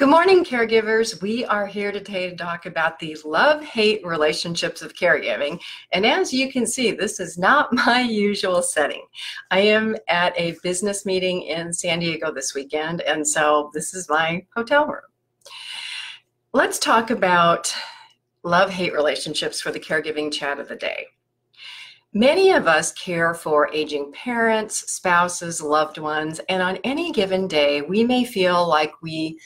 Good morning, caregivers. We are here today to talk about the love-hate relationships of caregiving. And as you can see, this is not my usual setting. I am at a business meeting in San Diego this weekend, and so this is my hotel room. Let's talk about love-hate relationships for the caregiving chat of the day. Many of us care for aging parents, spouses, loved ones, and on any given day, we may feel like we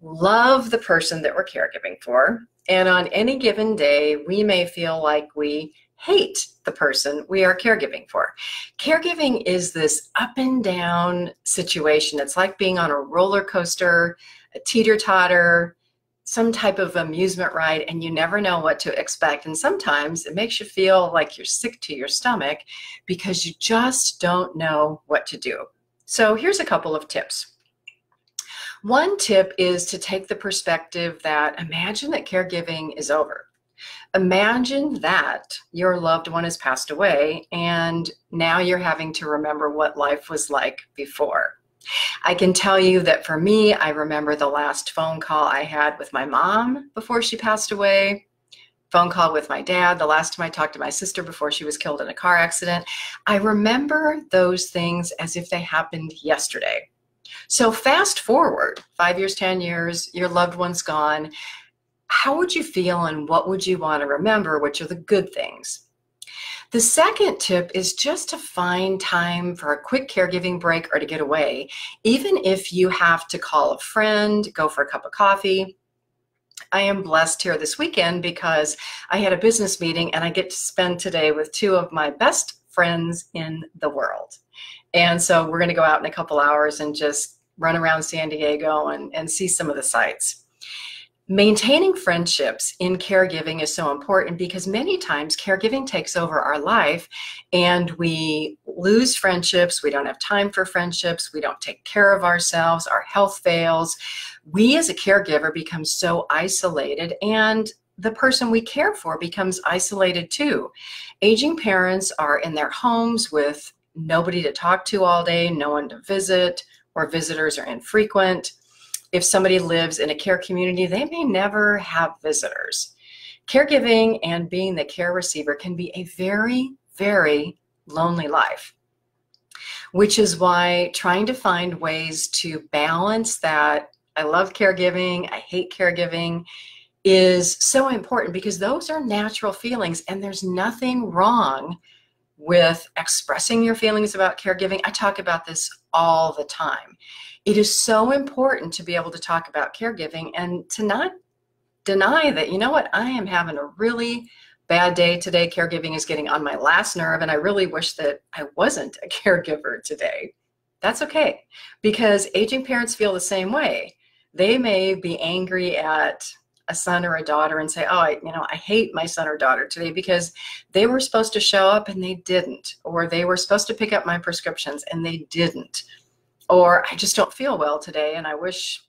love the person that we're caregiving for, and on any given day, we may feel like we hate the person we are caregiving for. Caregiving is this up and down situation. It's like being on a roller coaster, a teeter-totter, some type of amusement ride, and you never know what to expect. And sometimes it makes you feel like you're sick to your stomach because you just don't know what to do. So here's a couple of tips. One tip is to take the perspective that imagine that caregiving is over. Imagine that your loved one has passed away and now you're having to remember what life was like before. I can tell you that for me, I remember the last phone call I had with my mom before she passed away, phone call with my dad, the last time I talked to my sister before she was killed in a car accident. I remember those things as if they happened yesterday. So fast forward 5 years, 10 years, your loved one's gone. How would you feel and what would you want to remember, which are the good things? The second tip is just to find time for a quick caregiving break or to get away, even if you have to call a friend, go for a cup of coffee. I am blessed here this weekend because I had a business meeting and I get to spend today with two of my best friends in the world. And so we're going to go out in a couple hours and just run around San Diego and see some of the sights. Maintaining friendships in caregiving is so important because many times caregiving takes over our life and we lose friendships. We don't have time for friendships. We don't take care of ourselves. Our health fails. We as a caregiver become so isolated, and the person we care for becomes isolated too. Aging parents are in their homes with nobody to talk to all day, no one to visit, or visitors are infrequent. If somebody lives in a care community, they may never have visitors. Caregiving and being the care receiver can be a very, very lonely life, which is why trying to find ways to balance that I love caregiving, I hate caregiving, is so important because those are natural feelings and there's nothing wrong with expressing your feelings about caregiving. I talk about this all the time. It is so important to be able to talk about caregiving and to not deny that, you know what, I am having a really bad day today. Caregiving is getting on my last nerve and I really wish that I wasn't a caregiver today. That's okay, because aging parents feel the same way. They may be angry at a son or a daughter and say, oh, I hate my son or daughter today because they were supposed to show up and they didn't, or they were supposed to pick up my prescriptions and they didn't, or I just don't feel well today and I wish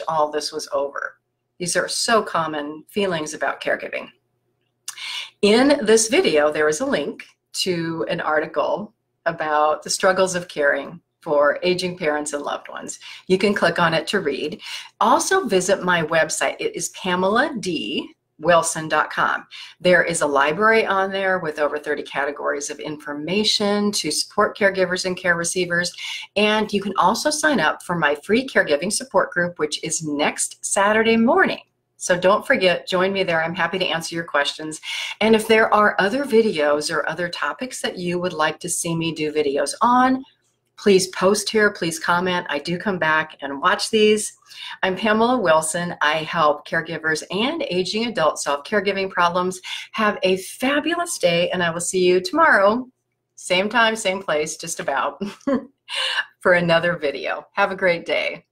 all this was over. These are so common feelings about caregiving. In this video, there is a link to an article about the struggles of caring for aging parents and loved ones. You can click on it to read. Also visit my website. It is PamelaDWilson.com. There is a library on there with over 30 categories of information to support caregivers and care receivers. And you can also sign up for my free caregiving support group, which is next Saturday morning. So don't forget, join me there. I'm happy to answer your questions. And if there are other videos or other topics that you would like to see me do videos on, please post here, please comment. I do come back and watch these. I'm Pamela Wilson. I help caregivers and aging adults solve caregiving problems. Have a fabulous day, and I will see you tomorrow, same time, same place, just about, for another video. Have a great day.